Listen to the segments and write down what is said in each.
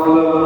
لا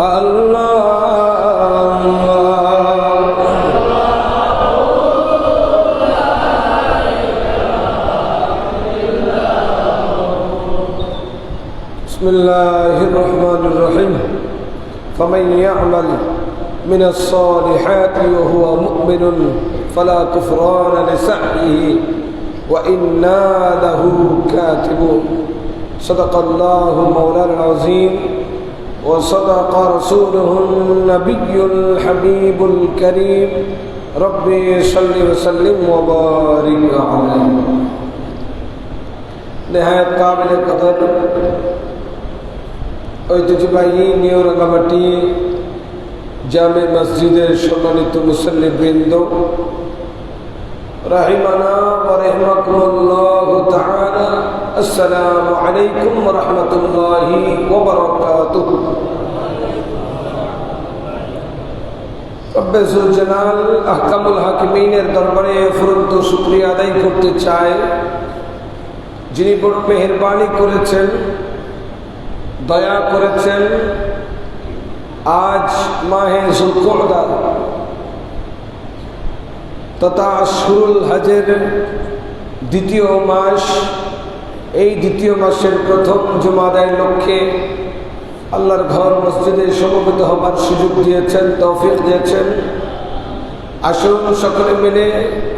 بسم الله الرحمن الرحيم فمن يعمل من الصالحات وهو مؤمن فلا كفران لسعيه وإنا له كاتبون صدق الله مولانا العظيم وصدق رسوله النبي الحبيب الكريم ربي صل وسلم وبارك عليه نهاية قابل قدر ঐতিহ্যবাহী নিউ রাঙামাটি জামে মসজিদের সম্মানিত মুসল্লিবৃন্দ রাহিমানা ওয়া রাহিমাকুমুল্লাহু তাআলা আসসালামু আলাইকুম ওয়া রাহমাতুল্লাহি ওয়া বারাকাতুহু। রব্বে যুল জালাল আহকামুল হাকিমিনের দরবারে ফুরন্ত শুকরিয়া আদায় করতে চাই, যিনি বড় মেহেরবানি করেছেন, দয়া করেছেন। আজ মাহে যুলকওদা তথা আশহুরুল হজের দ্বিতীয় মাস, এই দ্বিতীয় মাসের প্রথম জুমাদার লক্ষ্যে আল্লাহর ঘর মসজিদে সমবেত হবার সুযোগ দিয়েছেন, তৌফিক দিয়েছেন। আসুন সকলে মিলে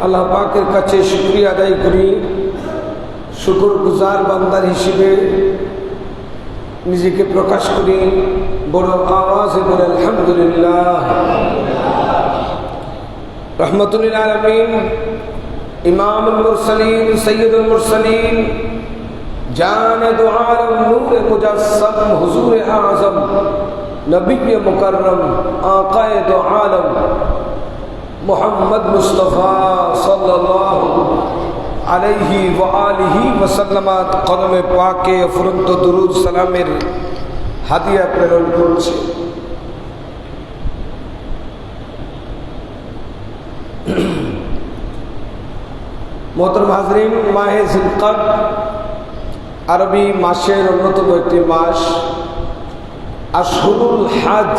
আল্লাহ পাকের কাছে শুকরিয়া আদায় করি। শুকরগুজার বান্দার হিসেবে নিজেকে প্রকাশ করি, বড় আওয়াজে বলে আলহামদুলিল্লাহ। রহমতুল আলামিন, ইমামুল মুরসালিন, সৈয়দুল মুরসালিন, জানে দো আলম, নূরে মুজাসসাম, হুজুরে আযম, নবী মুকররম, আকায়ে দো আলম মুহাম্মদ মুস্তাফা সাল্লাল্লাহু আলাইহি ওয়া আলিহি ওয়া সাল্লামাত কদমে পাকে ফুরন্ত দুরুদ সালামের হাদিয়া প্রেরণ করছে। মোহতরম হাজরিন, মাহে জিলকদ আরবি মাসের অন্যতম একটি মাস, আশহুরুল হজ।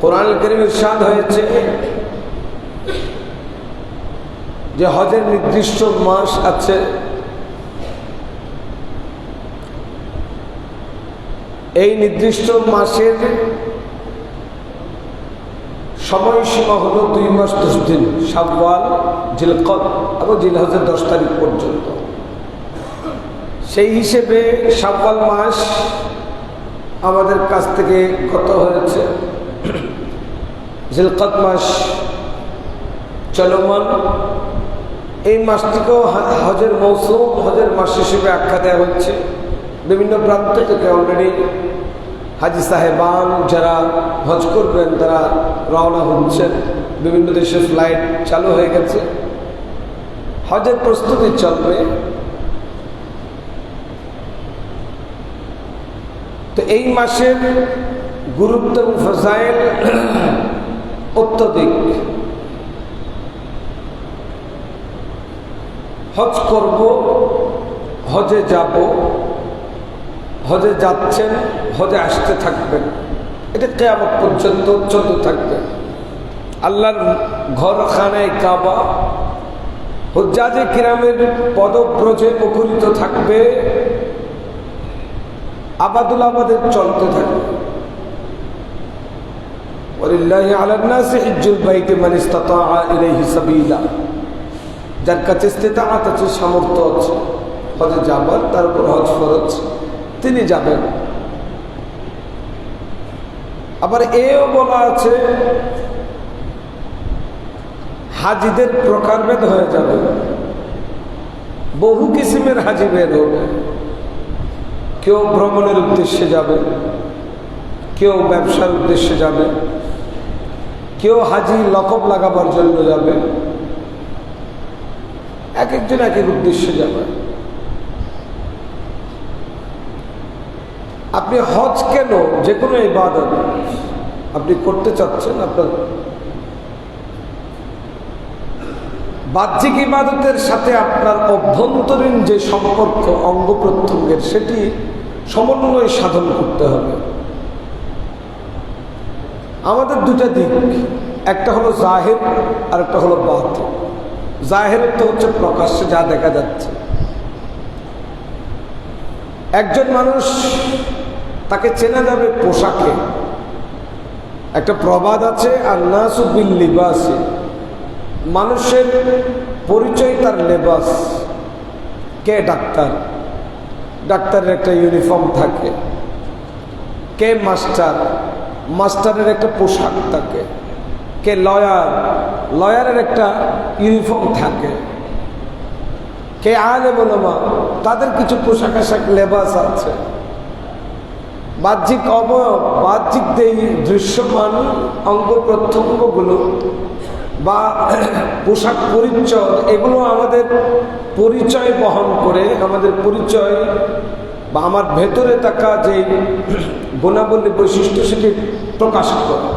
কোরআনুল কারীমে ইরশাদ হয়েছে যে হজের নির্দিষ্ট মাস আছে। এই নির্দিষ্ট মাসের সময়সীমা হলো 2 মাস 10 দিন, শাওয়াল, জিলকদ এবং জিলহজের 10 তারিখ পর্যন্ত। সেই হিসেবে শাওয়াল মাস আমাদের কাছ থেকে গত হয়েছে, জিলকদ মাস চলমান। এই মাসটিকেও হজের মৌসুম, হজের মাস হিসেবে আখ্যা দেওয়া হচ্ছে। বিভিন্ন প্রান্ত থেকে অলরেডি হাজি সাহেবান যারা হজ করবেন তারা রওনা হচ্ছেন, বিভিন্ন দেশে ফ্লাইট চালু হয়ে গেছে, হজের প্রস্তুতি চলবে। তো এই মাসের গুরুত্ব এবং ফজাইল অত্যধিক। হজ করব, হজে যাব, হজে যাচ্ছেন, হজে আসতে থাকবেন, এটা কিয়ামত পর্যন্ত চলতে থাকবে। আল্লাহর ঘর খানায় কাবা হুজ্জাজে কিরামের পদব্রজে মুখরিত থাকবে, আবাদুল আবাদের চলতে থাকবে। ওয়ালিল্লাহি আলান নাসি হিজ্জুল বাইতি মান ইসতাতাআ ইলাইহি সাবিলা, যার কাছে ইস্তিতাআত আছে, সামর্থ্য আছে হজে যাবার, তার উপর হজ ফরজ, তিনি যাবেন। আবার এও বলা আছে হাজিদের প্রকারভেদ হয়ে যাবে, বহু কিসিমের হাজি বের হবে। কেউ ভ্রমণের উদ্দেশ্যে যাবে, কেউ ব্যবসার উদ্দেশ্যে যাবে, কেউ হাজি লকব লাগাবার জন্য যাবে, এক একজন এক এক উদ্দেশ্যে যাবে। আপনি হজ কেন, যে কোনো ইবাদত আপনি করতে চাচ্ছেন, আপনার বাহ্যিক ইবাদতের সাথে আপনার অভ্যন্তরীণ যে সম্পর্ক অঙ্গ প্রত্যঙ্গের, সেটি সমন্বয় সাধন করতে হবে। আমাদের দুটা দিক, একটা হলো জাহির আর একটা হলো বাতিন। জাহির তো হচ্ছে প্রকাশ্যে যা দেখা যাচ্ছে। একজন মানুষ তাকে চেনা যাবে পোশাকে। একটা প্রবাদ আছে, আর নাসু বিল লিবাসে, মানুষের পরিচয় তার লেবাস। কে ডাক্তার, ডাক্তারের একটা ইউনিফর্ম থাকে। কে মাস্টার, মাস্টারের একটা পোশাক থাকে। কে লয়ার, লয়ারের একটা ইউনিফর্ম থাকে। কে আলেম ওলামা, তাদের কিছু পোশাক আশাক লেবাস আছে। বাহ্যিক অবয়ব, বাহ্যিক দৃশ্যমান অঙ্গ প্রত্যঙ্গগুলো বা পোশাক পরিচয়, এগুলো আমাদের পরিচয় বহন করে, আমাদের পরিচয় বা আমার ভেতরে থাকা যে গুণাবলী বৈশিষ্ট্য সেটি প্রকাশ করে।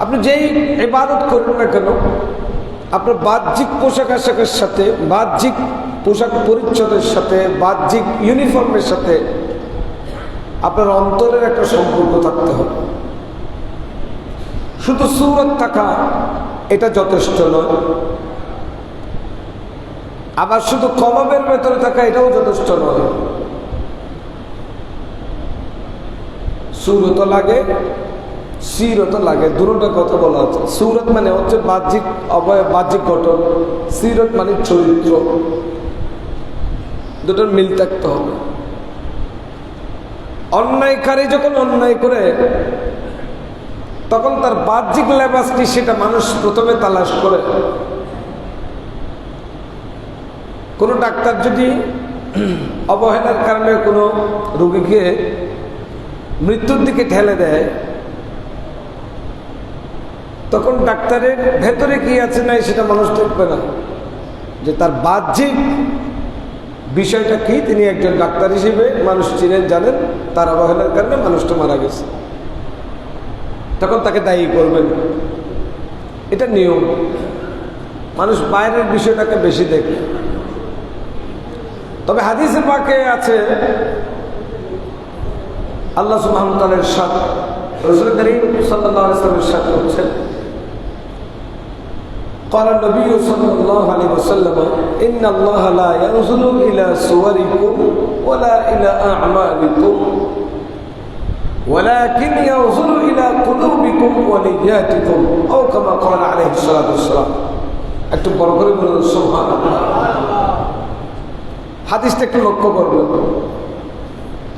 আপনি যেই ইবাদত করবেন না কেন, আপনার বাহ্যিক পোশাক আশাকের সাথে, বাহ্যিক পোশাক পরিচ্ছদের সাথে, বাহ্যিক ইউনিফর্মের সাথে আপনার অন্তরের একটা সম্পর্ক থাকতে হবে। শুধু সূরত থাকা এটা যথেষ্ট নয়, আবার শুধু কলবের ভেতরে থাকা এটাও যথেষ্ট নয়। সূরত লাগে, সিরত লাগে, দুটোটা কথা বলা আছে। সূরত মানে হচ্ছে বাহ্যিক অবয়ব, বাহ্যিক গঠন। সিরত মানে চরিত্র। দুটোর মিল থাকতে হবে। অন্যায়কারী যখন অন্যায় করে তখন তার বাহ্যিক লেবাসটি সেটা মানুষ প্রথমে তালাশ করে। কোনো ডাক্তার যদি অবহেলার কারণে কোনো রোগীকে মৃত্যুর দিকে ঠেলে দেয়, তখন ডাক্তারের ভেতরে কি আছে নাই সেটা মানুষ দেখবে না, যে তার বাহ্যিক বিষয়টা কি। তিনি একজন ডাক্তার হিসেবে মানুষ চিনেন, জানেন তার অবহেলার কারণে মানুষটা মারা গেছে, তখন তাকে দায়ী করবেন। এটা নিয়ম। মানুষ বাইরের বিষয়টাকে বেশি দেখে। তবে হাদিসে পাকে আছে, আল্লাহ সুবহানাহু ওয়া তাআলার ইরশাদ, রাসূল করিম সাল্লাল্লাহু আলাইহি ওয়াসাল্লাম ইরশাদ করেছেন, قال النبي صلى الله عليه وسلم إن الله لا ينظر إلى صوركم ولا إلى أعمالكم ولكن ينظر إلى قلوبكم ونياتكم أو كما قال عليه الصلاة والسلام। একটু বড় করে বলুন সুবহানাল্লাহ। হাদিসটা একটু লক্ষ্য করবেন।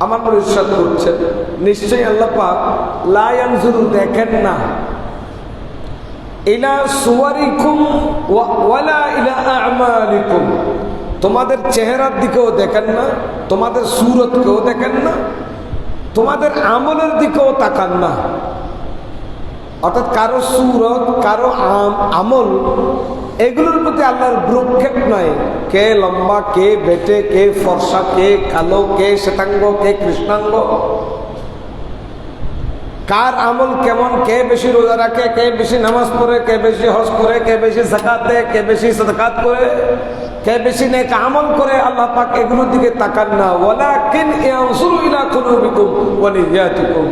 আমার নবী ইরশাদ করছেন, নিশ্চয়ই আল্লাহ পাক লা ইয়ানজুরু, দেখেন না, ইলা সুওয়ারিকুম ওয়ালা ইলা আ'মালিকুম, তোমাদের চেহারার দিকেও দেখেন না, তোমাদের সূরতকেও দেখেন না, তোমাদের আমলের দিকেও তাকান না। অর্থাৎ কারো সূরত, কারো আমল, এগুলোর প্রতি আল্লাহর ভ্রুক্ষেপ নাই। কে লম্বা, কে বেটে, কে ফর্সা, কে কালো, কে শ্বেতাঙ্গ, কে কৃষ্ণাঙ্গ, কার আমল কেমন, কে বেশি রোজা রাখে, কে বেশি নামাজ পড়ে, কে বেশি হজ করে, কে বেশি যাকাত দেয়, কে বেশি সাদাকাত করে, কে বেশি নেক আমল করে, আল্লাহ পাক এগুলোর দিকে তাকান না। ওয়ালাকিন ইয়ানজুরু ইলা কুলুবিকুম ওয়া নিয়াতিকুম,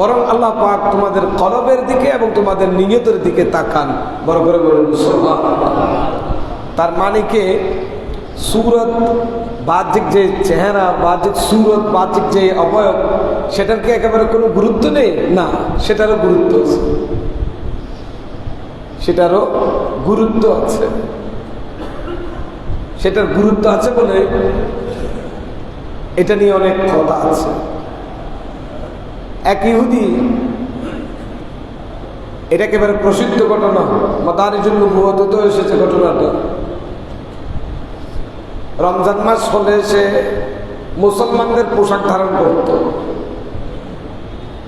বরং আল্লাহ পাক তোমাদের কলবের দিকে এবং তোমাদের নিয়তের দিকে তাকান। বড় করে বলুন সুবহানাল্লাহ। তার মানে কি, সূরত, বাহ্যিক যে চেহারা, বাহ্যিক সূরত, বাহ্যিক যে অবয়ব, সেটার কি একেবারে কোনো গুরুত্ব নেই? না, সেটারও গুরুত্ব আছে, সেটারও গুরুত্ব আছে। সেটার গুরুত্ব আছে বলে এটা নিয়ে অনেক কথা আছে। এক ইহুদি, এটা একেবারে প্রসিদ্ধ ঘটনা, মাদারিজুন নবুওয়াতে এসেছে ঘটনাটা। রমজান মাস হলে সে মুসলমানদের পোশাক ধারণ করত,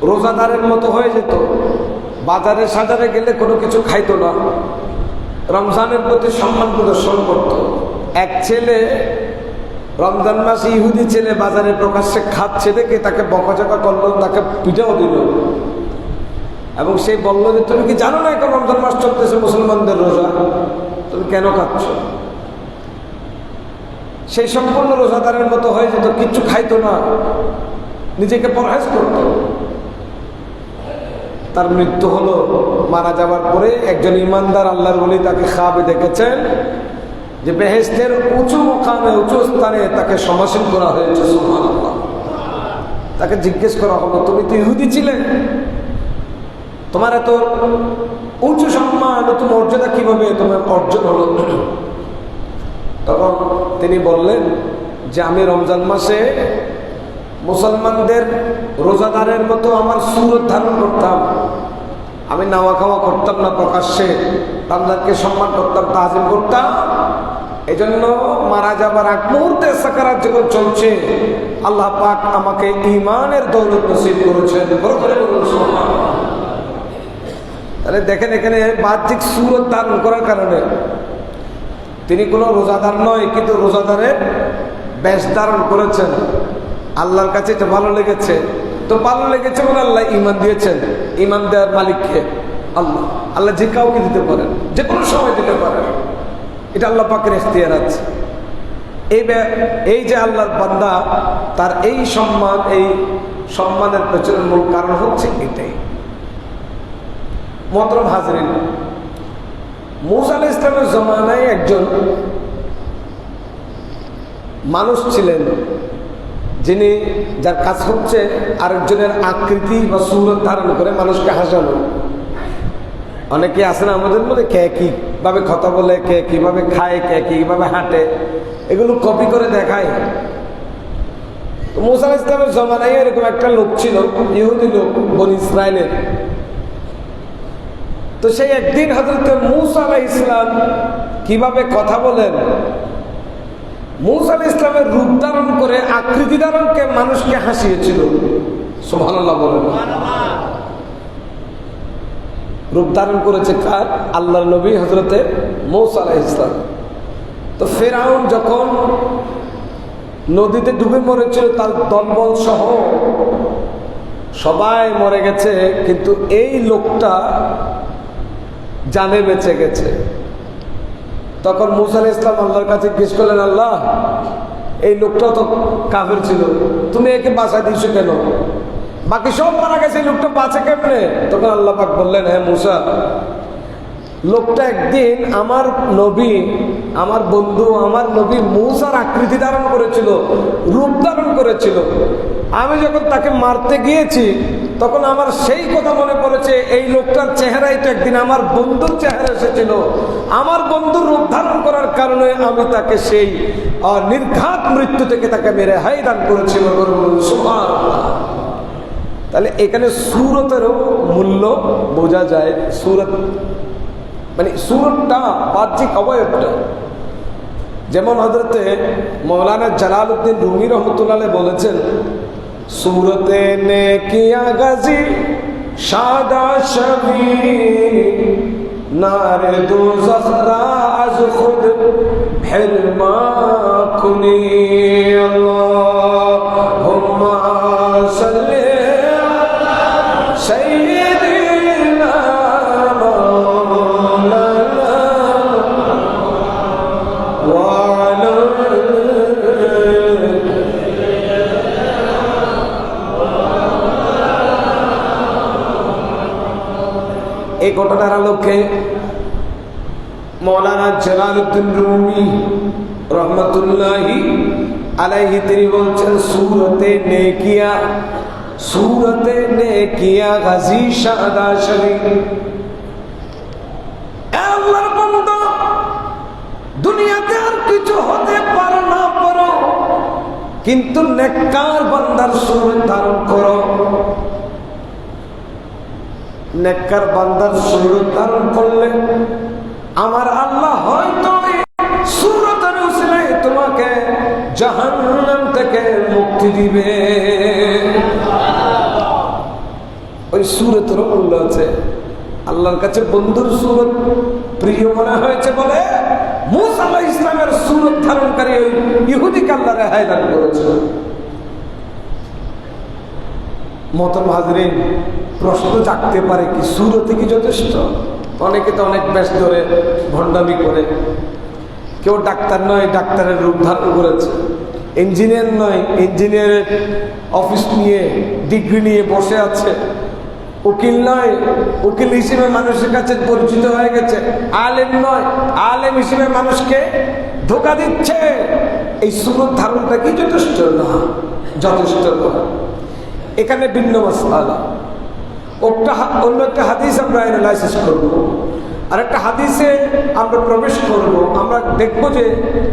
রোজাদারের মতো হয়ে যেত, বাজারে সাজারে গেলে কোনো কিছু খাইতো না, রমজানের প্রতি সম্মান প্রদর্শন করত। এক ছেলে, রমজান মাস ইহুদি ছেলে, বাজারে প্রকাশ্যে খাচ্ছে দেখে তাকে বকাঝকা করলো, তাকে পিটাও দিল, এবং সে বলল যে তুমি কি জানো না এখন রমজান মাস চলতেছে, মুসলমানদের রোজা, তুমি কেন খাচ্ছ? সেই সম্পূর্ণ রোজাদারের মতো হয়ে যেত, কিচ্ছু খাইতো না, নিজেকে পরহেজ করত। তার মৃত্যু হলো। মারা যাওয়ার পরে একজন ইমানদার আল্লাহর ওলি তাকে খাবে দেখেছেন যে বেহেশতের উঁচু মুকামে, উঁচু স্থানে তাকে সমাসীন করা হয়েছে। সুবহানাল্লাহ। তাকে জিজ্ঞেস করা হলো, তুমি তো ইহুদি ছিলে, তোমার এত উঁচু সম্মান, এত মর্যাদা কিভাবে তোমার অর্জন হলো? তখন তিনি বললেন যে আমি রমজান মাসে মুসলমানদের রোজাদারের মতো আমার সুরত ধারণ করতাম, আমি নাওয়া খাওয়া করতাম না, প্রকাশ্যে রমজানকে সম্মান করতাম, তাজিম করতাম। এই জন্য মারা যাবার এক মুহূর্তে সাকারাত যখন চলছে, আল্লাহ পাক আমাকে ঈমানের দৌলত নসিব করেছেন। তাহলে দেখেন, এখানে বাহ্যিক সুরত ধারণ করার কারণে তিনি কোনো রোজাদার নয়, কিন্তু রোজাদারের বেশ ধারণ করেছেন। আল্লাহর কাছে এটা ভালো লেগেছে, তো ভালো লেগেছে বলে আল্লাহ ঈমান দিয়েছেন। ঈমান দেওয়ার মালিককে আল্লাহ। আল্লাহ যে কাউকে দিতে পারেন, যে কোনো সময় দিতে পারেন, এটা আল্লাহ পাকের ইখতিয়ার আছে। এই যে আল্লাহর বান্দা, তার এই সম্মানের পেছনে মূল কারণ হচ্ছে এটাই। মোহতরম হাজরিন, মূসা আলাইহিস সালামের জমানায় একজন মানুষ ছিলেন যিনি, যার কাজ হচ্ছে আরেকজনের আকৃতি বা সুরত ধারণ করে মানুষকে হাসানো। অনেকে আছে না আমাদের মধ্যে, কে কিভাবে কথা বলে, কে কিভাবে খায়, কে কিভাবে হাঁটে, এগুলো কপি করে দেখায়। তো মূসা আলাইহিস সালামের জমানায় এরকম একটা লোক ছিল, ইহুদি লোক, বনী ইসরাইলের। তো সেই একদিন হযরত মূসা আলাইহিস সালাম কিভাবে কথা বলেন, মূসা আলাইহিস সালামের রূপ ধারণ করে, আকৃতি ধারণকে মানুষকে হাসিয়েছিল। সুবহানাল্লাহ বলেন। রূপ ধারণ করেছে কার? আল্লাহর নবী হযরতে মূসা আলাইহিস সালাম। তো ফেরাউন যখন নদীতে ডুবে মরেছিল, তার দলবল সহ সবাই মরে গেছে, কিন্তু এই লোকটা জানে বেঁচে গেছে। তখন মূসা আলাইহিস সালাম আল্লাহর কাছে জিজ্ঞেস করলেন, আল্লাহ, এই লোকটা তো কাফের ছিল, তুমি একে বাঁচাই দিয়েছো কেন? বাকি সব মারা গেছে, এই লোকটা বাঁচে কেমনে? তখন আল্লাহ পাক বললেন, হ্যাঁ মূসা, লোকটা একদিন আমার নবী, আমার বন্ধু, আমার নবী মূসার আকৃতি ধারণ করেছিল, রূপ ধারণ করেছিল। আমি যখন তাকে মারতে গিয়েছি, তখন আমার সেই কথা মনে পড়েছে, এই লোকটার চেহারাই তো একদিন আমার বন্ধুর চেহারা এসেছিল। আমার বন্ধুর রূপ ধারণ করার কারণে আমি তাকে সেই নির্ঘাত মৃত্যু থেকে তাকে মেরে হাই দান করেছিল। সুবহানাল্লাহ। তাহলে এখানে সুরতেরও মূল্য বোঝা যায়। সুরত মানে সুরতটা বাহ্যিক অবয়বটা। যেমন হযরতে মৌলানা জালালউদ্দিন রুমি রহমতুল্লাহ বলেছেন, सूरते ने किया गजी शादा शबी नारे दोज़ख राज खुद हिरमा कुनी अल्लाहुम्मा सल्ली अला सय्यिदिना मौलाना व अला এই ঘটনার আলোকে মৌলানা জালালউদ্দিন রুমি রহমতুল্লাহি আলাইহি তিনি বলছেন, सूरते ने किया गाजी शादा शरीफ। আল্লাহর বান্দা, দুনিয়াতে আর কিছু হতে পারো না পারো, কিন্তু নেককার বান্দার সুরত ধারণ করো। নেককার বান্দার সুরত ধারণ করলে আমার আল্লাহ হয়তো সুরতের উসিলায় তোমাকে জাহান্নাম থেকে মুক্তি দিবে। ওই সুরতের মূল্য আছে। আল্লাহর কাছে বন্ধুর সুরত প্রিয় মনে হয়েছে বলে মূসা আলাইহিস সালামের সুরত ধারণকারী ওই ইহুদিকে আল্লাহ রেহাই দান করেছে। মোহতরম হাজরিন, প্রশ্ন জাগতে পারে কি সুরতে কি যথেষ্ট? অনেকে তো অনেক বেশ ধরে ভণ্ডামি করে। কেউ ডাক্তার নয়, ডাক্তারের রূপ ধারণ করেছে। ইঞ্জিনিয়ার নয়, ইঞ্জিনিয়ারের অফিস নিয়ে ডিগ্রি নিয়ে বসে আছে। উকিল নয়, উকিল হিসেবে মানুষের কাছে পরিচিত হয়ে গেছে। আলেম নয়, আলেম হিসেবে মানুষকে ধোঁকা দিচ্ছে। এই সুন্নত ধারণটা কি যথেষ্ট না? যথেষ্ট নয়। এখানে ভিন্ন মাসআলা। অন্য একটা হাদিস আমরা অ্যানালাইসিস করব, আর একটা হাদিসে আমরা প্রবেশ করব। আমরা দেখব যে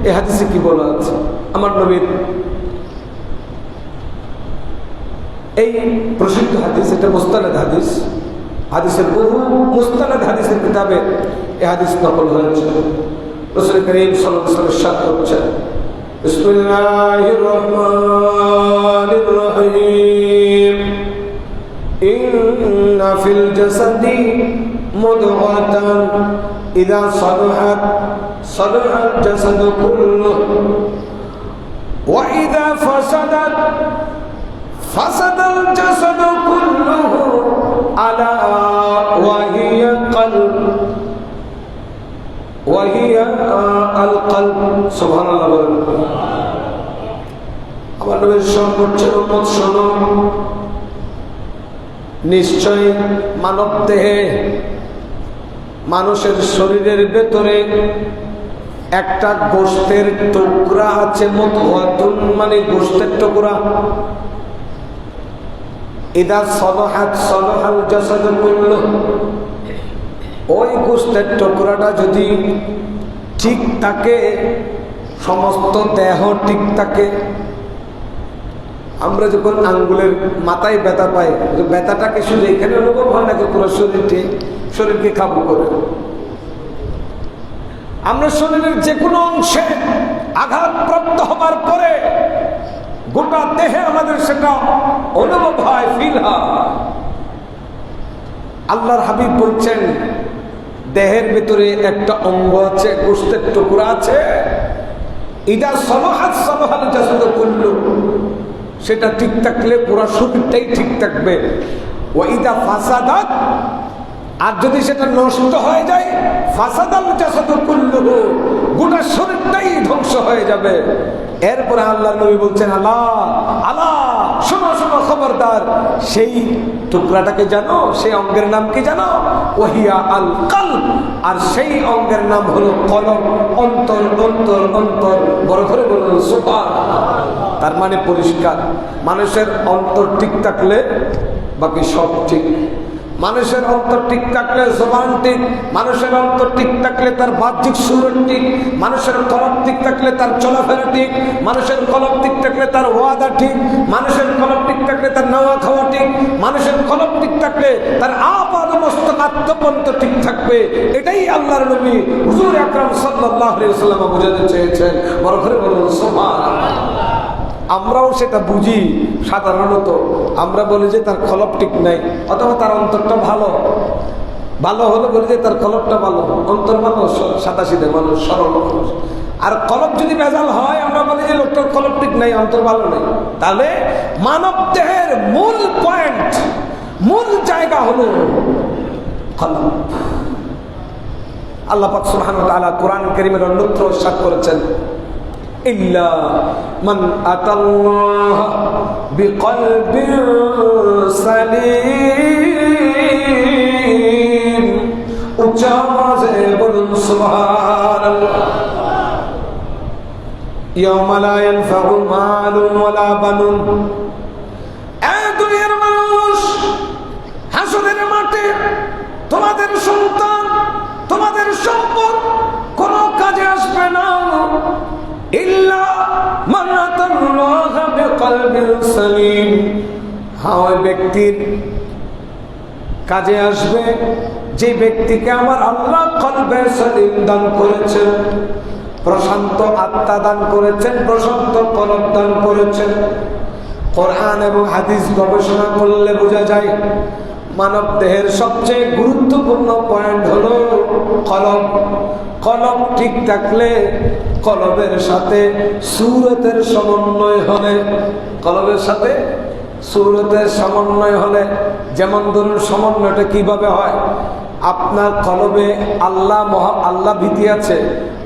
এই হাদিসে কি বলা আছে। আমার নবীর এই প্রসিদ্ধ হাদিস, এটা মুস্তানাদ হাদিস, হাদিসের বহু মুস্তানাদ হাদিসের কিতাবে এই হাদিস নকল হয়েছে। রাসূল করিম সাল্লাল্লাহু আলাইহি ওয়াসাল্লাম ইরশাদ করছেন, বিসমিল্লাহির রহমানির রহিম, ইন্না ফিল জাসাদি মুদগাতান ইযা সালাহাত সালাহাল জাসাদু কুল্লুহু ওয়া ইযা ফাসাদাত ফাসাদাল জাসাদু কুল্লুহু আলা ওয়া হিয়া কলব ওয়া হিয়া আল কলব। সুবহানাল্লাহ। আমার নবীর সর্বোচ্চ উম্মত শোনো, নিশ্চয় মানব দেহে, মানুষের শরীরের ভেতরে একটা গোশতের টুকরা আছে, মুদগাতুন মানে গোশতের টুকরা। ইদা সালাহাত সালাহাল জাসাদু কুল্লুহু, ওই গোশতের টুকরাটা যদি ঠিক থাকে, সমস্ত দেহ ঠিক থাকে। আমরা যখন আঙ্গুলের মাথায় ব্যথা পাই, ব্যথাটাকে শুধু এখানে অনুভব হয় নাকি পুরো শরীরকে কাবু করে? আমরা শরীরের যে কোনো অংশে আঘাতপ্রাপ্ত হবার পরে গোটা দেহে আমাদের সেটা অনুভব হয়, ফিল হয়। আল্লাহর হাবিব বলছেন, দেহের ভিতরে একটা অঙ্গ আছে, গোশতের টুকরা আছে, ইদা সালাহাত সালাহাল জাসাদু কুল্লুহু, সেটা ঠিক থাকলে পুরো শরীরটাই ঠিক থাকবে। ওয়া ইদা ফাসাদাত, আর যদি সেটা নষ্ট হয়ে যায়, ফাসাদাল জাসাদু কুল্লুহু, গোটা শরীরটাই ধ্বংস হয়ে যাবে। এরপরে আল্লাহ নবী বলছেন, আল্লাহ আল্লাহ, শোনো শোনো, খবরদার, সেই টুকরাটাকে জানো, সেই অঙ্গের নাম কি জানো? ওহিয়া আল কলব, আর সেই অঙ্গের নাম হলো কলব, অন্তর। অন্তর অন্তর বড় করে বলুন সুবহানাল্লাহ। তার মানে পরিষ্কার, মানুষের অন্তর ঠিক থাকলে বাকি সব ঠিক। মানুষের অন্তর ঠিক থাকলে জবান ঠিক, মানুষের অন্তর ঠিক থাকলে তার বাহ্যিক সুরত ঠিক, মানুষের কলব ঠিক থাকলে তার চলাফেরা ঠিক, মানুষের কলব ঠিক থাকলে তার ওয়াদা ঠিক, মানুষের কলব ঠিক থাকলে তার নাওয়া খাওয়া ঠিক, মানুষের কলব ঠিক থাকলে তার আপাদ মস্তক আত্মপন্ত ঠিক থাকবে। এটাই আল্লাহর নবী হুজুর আকরাম সাল্লাল্লাহু আলাইহি ওয়াসাল্লাম বুঝাতে চেয়েছেন। বড় করে বলুন সুবহানাল্লাহ। আমরাও সেটা বুঝি। সাধারণত আমরা বলি যে তার কলব ঠিক নাই, অথবা তার অন্তরটা ভালো ভালো হলে বলি যে তার কলবটা ভালো, অন্তর ভালো, সাদাসিধে মানুষ, সরল মানুষ। আর কলব যদি ভেজাল হয়, আমরা বলি যে লোকটার কলব ঠিক নাই, অন্তর ভালো নেই। তাহলে মানব দেহের মূল পয়েন্ট, মূল জায়গা হলো কলব। আল্লাহ পাক সুবহানাহু ওয়া তাআলা কোরআন কারীমের অন্যত্র ইরশাদ করেছেন, ইল্লা মান আতাল্লাহ বিকলবিন সালিম। উচ্চ আওয়াজে বলুন সুবহানাল্লাহ। ইয়াওমা লা ইয়ানফাউ মালুন ওয়ালা বানুন। এই দুনিয়ার মানুষ, হাসরের মাঠে তোমাদের সন্তান, তোমাদের সম্পদ কোনো কাজে আসবে না। ইল্লা মান আতাল্লাহ বিকলবিন সালিম। ওই ব্যক্তির কাজে আসবে যে ব্যক্তিকে আমার আল্লাহ কলবে সালিম দান করেছেন, প্রশান্ত আত্মা দান করেছেন, প্রশান্ত কলব দান করেছেন। কোরআন এবং হাদিস গবেষণা করলে বোঝা যায়, মানব দেহের সবচেয়ে গুরুত্বপূর্ণ পয়েন্ট হলো কলব। কলব ঠিক থাকলে, কলবের সাথে সুরতের সমন্বয় হলে, কলবের সাথে সুরতের সমন্বয় হলে, যেমন ধরুন সমন্বয়টা কিভাবে হয়? আপনার কলবে আল্লাহ ভীতি আছে,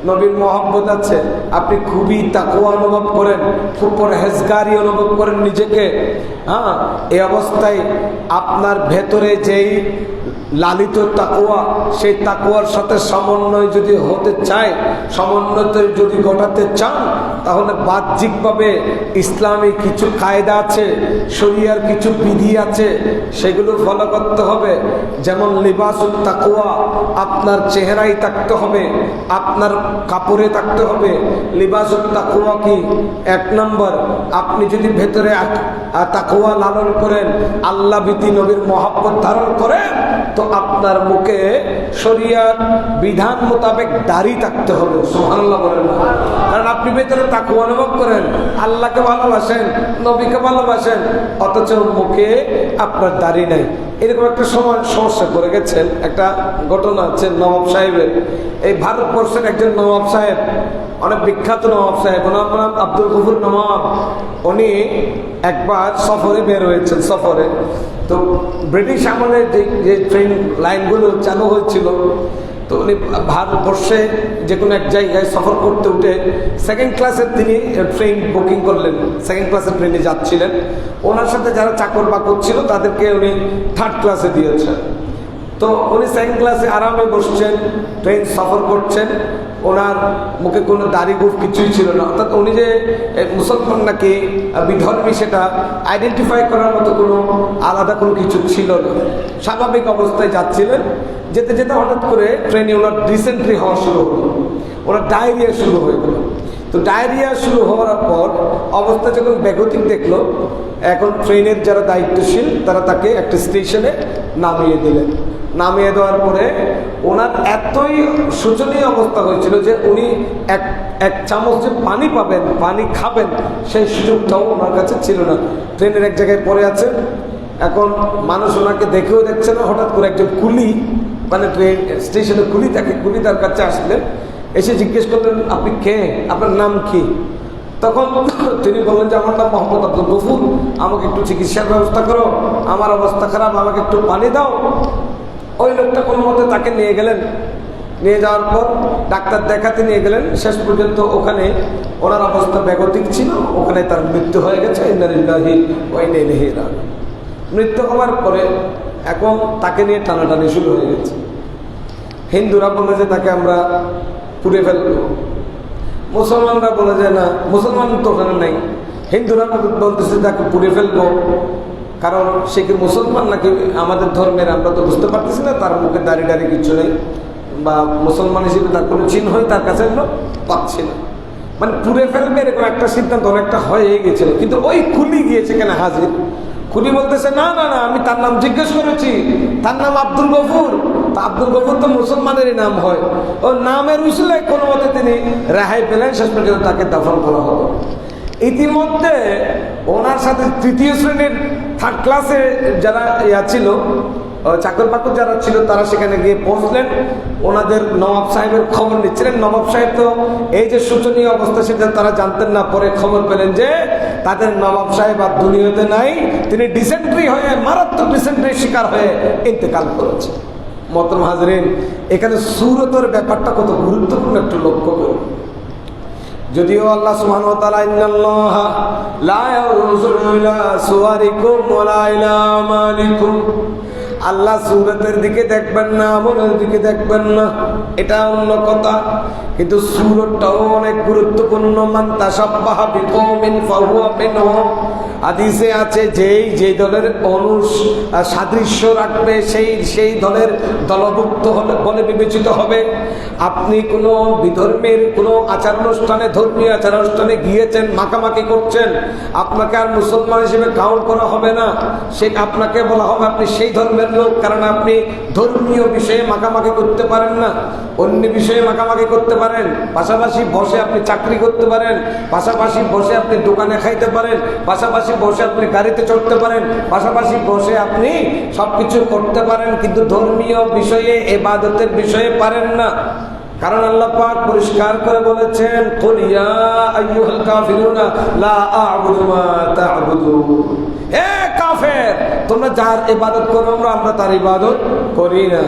নবীর মহব্বত আছে, আপনি খুবই তাকওয়া অনুভব করেন, খুব পরহেজগারি অনুভব করেন নিজেকে, হ্যাঁ, এই অবস্থায় আপনার ভেতরে যেই লালিত তাকওয়া, সেই তাকওয়ার সাথে সমন্বয় যদি হতে চায়, সমন্বয় যদি ঘটাতে চান, তাহলে বাহ্যিকভাবে ইসলামী কিছু কায়দা আছে, শরিয়ার কিছু বিধি আছে, সেগুলো ফলো করতে হবে। যেমন লিবাসুত তাকওয়া, আপনার চেহারায় থাকতে হবে, আপনার কাপড়ে থাকতে হবে। লিবাসুত তাকওয়া কি? 1 নম্বর, আপনি যদি ভেতরে তাকওয়া লালন করেন, আল্লাহ ভীতি, নবীর মহব্বত ধারণ করেন, তো আপনার মুখে শরিয়ার বিধান মোতাবেক দাড়ি থাকতে হবে। সুবহানাল্লাহ বলেন না? কারণ আপনি ভেতরে তাকওয়া অনুভব করেন, আল্লাহকে ভালোবাসেন, নবীকে ভালোবাসেন, অথচ মুখে আপনার দাড়ি নাই। এরকম একটা সময় সমস্যা করে গেছেন। একটা ঘটনা আছে নবাব সাহেবের, এই ভারতবর্ষের একজন নবাব সাহেব, অনেক বিখ্যাত নবাব সাহেব, ওনার নাম আব্দুল গফুর নবাব। উনি একবার সফরে বের হয়েছেন। সফরে তো ব্রিটিশ আমলে যে ট্রেন লাইনগুলো চালু হয়েছিল, তো উনি ভারতবর্ষে যে কোনো এক জায়গায় সফর করতে উঠে সেকেন্ড ক্লাসের তিনি ট্রেন বুকিং করলেন, সেকেন্ড ক্লাসের ট্রেনে যাচ্ছিলেন। ওনার সাথে যারা চাকর বাকর ছিল তাদেরকে উনি থার্ড ক্লাসে দিয়েছেন। তো উনি সেকেন্ড ক্লাসে আরামে বসছেন, ট্রেন সফর করছেন, ওনার মুখে কোনো দাড়ি গোঁফ কিছুই ছিল না। অর্থাৎ উনি যে মুসলমান নাকি বিধর্মী সেটা আইডেন্টিফাই করার মতো কোনো আলাদা কোনো কিছু ছিল না। স্বাভাবিক অবস্থায় যাচ্ছিলেন, যেতে যেতে হঠাৎ করে ট্রেনে ওনার ডিসেন্ট্রি হওয়া শুরু হলো, ওনার ডায়রিয়া শুরু হয়ে গেল। তো ডায়রিয়া শুরু হওয়ার পর অবস্থা যখন বেগতিক দেখলো, এখন ট্রেনের যারা দায়িত্বশীল তারা তাকে একটা স্টেশনে নামিয়ে দিলেন। নামিয়ে দেওয়ার পরে ওনার এতই শোচনীয় অবস্থা হয়েছিল যে উনি এক চামচ যে পানি পাবেন, পানি খাবেন, সেই সুযোগটাও ওনার কাছে ছিল না। ট্রেনের এক জায়গায় পড়ে আছে, এখন মানুষ ওনাকে দেখেও দেখছে না। হঠাৎ করে একজন কুলি, মানে ট্রেন স্টেশনে কুলি থাকে, কুলি তার কাছে আসলেন, এসে জিজ্ঞেস করলেন, আপনি কে, আপনার নাম কি? তখন তিনি বললেন যে আমার নাম মোহাম্মদ আব্দুল গফুর, আমাকে একটু চিকিৎসার ব্যবস্থা করো, আমার অবস্থা খারাপ, আমাকে একটু পানি দাও। ওই লোকটা কোনো মতে তাকে নিয়ে গেলেন। নিয়ে যাওয়ার পর ডাক্তার দেখাতে নিয়ে গেলেন। শেষ পর্যন্ত ওখানে ওনার অবস্থা বেগতিক ছিল, ওখানে তার মৃত্যু হয়ে গেছে। ইন্না লিল্লাহি ওয়া ইন্না ইলাইহি রাজিউন। মৃত্যু হওয়ার পরে এখন তাকে নিয়ে টানাটানি শুরু হয়ে গেছে। হিন্দুরা বলে যে তাকে আমরা পুড়ে ফেলবো, মুসলমানরা বলে যে না, মুসলমান তো ওখানে নেই, হিন্দুরা বলতেছে তাকে পুড়ে ফেলবো, কারণ সে কি মুসলমান নাকি আমাদের ধর্মের আমরা তো বুঝতে পারতেছি না, তার মুখে দাড়ি দাড়ি কিছু নেই, বা মুসলমান হিসেবে তার কোনো চিহ্নই তার কাছে পাচ্ছি না, মানে পুড়ে ফেলবে এরকম একটা সিদ্ধান্ত অনেকটা হয়ে গেছিল। কিন্তু ওই খুলি গিয়েছে কেন হাজির, খুলি বলতেছে না না না, আমি তার নাম জিজ্ঞেস করেছি, তার নাম আব্দুল গফুর। তা আব্দুল গফুর তো মুসলমানেরই নাম হয়, ওর নামের উসুলে কোনো মতে তিনি রেহাই পেলেন। শেষ পর্যন্ত তাকে দাফন করা হলো। ইতিমধ্যে ওনার সাথে তৃতীয় শ্রেণীর থার্ড ক্লাসে যারা ছিল, চাকর বাকর যারা ছিল, তারা সেখানে গিয়ে পৌঁছলেন, ওনাদের নবাব সাহেবের খবর নিচ্ছিলেন। নবাব সাহেব তো এই যে শোচনীয় অবস্থা সেটা তারা জানতেন না। পরে খবর পেলেন যে তাদের নবাব সাহেব আর দুনিয়াতে নাই, তিনি ডিসেন্ট্রি হয়ে, মারাত্মক ডিসেন্ট্রির শিকার হয়ে ইন্তেকাল করেছে। মোহতরম হাজরিন, এখানে সূরতের ব্যাপারটা কত গুরুত্বপূর্ণ একটু লক্ষ্য করুন। যদিও আল্লাহ সুবহানাহু ওয়া তাআলা ইন্নাল্লাহা লা ইয়ানজুরু ইলা সুওয়ারিকুম ওয়া লা ইলা আমালিকুম, আল্লাহ সূরতের দিকে দেখবেন না, আমলের দিকে দেখবেন না, এটা অন্য কথা। কিন্তু সূরতটাও অনেক গুরুত্বপূর্ণ। মান তাশাব্বাহা বিকওমিন ফাহুয়া মিনহুম, হাদিসে আছে যে দলের সাদৃশ্য রাখবে সেই দলের দলভুক্ত হলে বলে বিবেচিত হবে। আপনি কোনো বিধর্মের কোনো আচার অনুষ্ঠানে, ধর্মীয় আচার অনুষ্ঠানে গিয়েছেন, মাখামাখি করছেন, আপনাকে আর মুসলমান হিসেবে কাউন্ট করা হবে না। সে আপনাকে বলা হবে আপনি সেই ধর্মের লোক, কারণ আপনি ধর্মীয় বিষয়ে মাখামাখি করতে পারেন না, অন্য বিষয়ে মাখামাখি করতে পারেন, পাশাপাশি বসে আপনি চাকরি করতে পারেন, পাশাপাশি বসে আপনি দোকানে খাইতে পারেন, পাশাপাশি বসে আপনি গাড়িতে চড়তে পারেন, পাশাপাশি বসে আপনি সবকিছু করতে পারেন, কিন্তু ধর্মীয় বিষয়ে, ইবাদতের বিষয়ে পারেন না। কারণ আল্লাহ পাক পরিষ্কার করে বলেছেন, কুল ইয়া আইয়ুহাল কাফিরুনা লা আ'বুদু মা তা'বুদুন, এ কাফের, তোমরা যার ইবাদত করো আমরা তার ইবাদত করি না।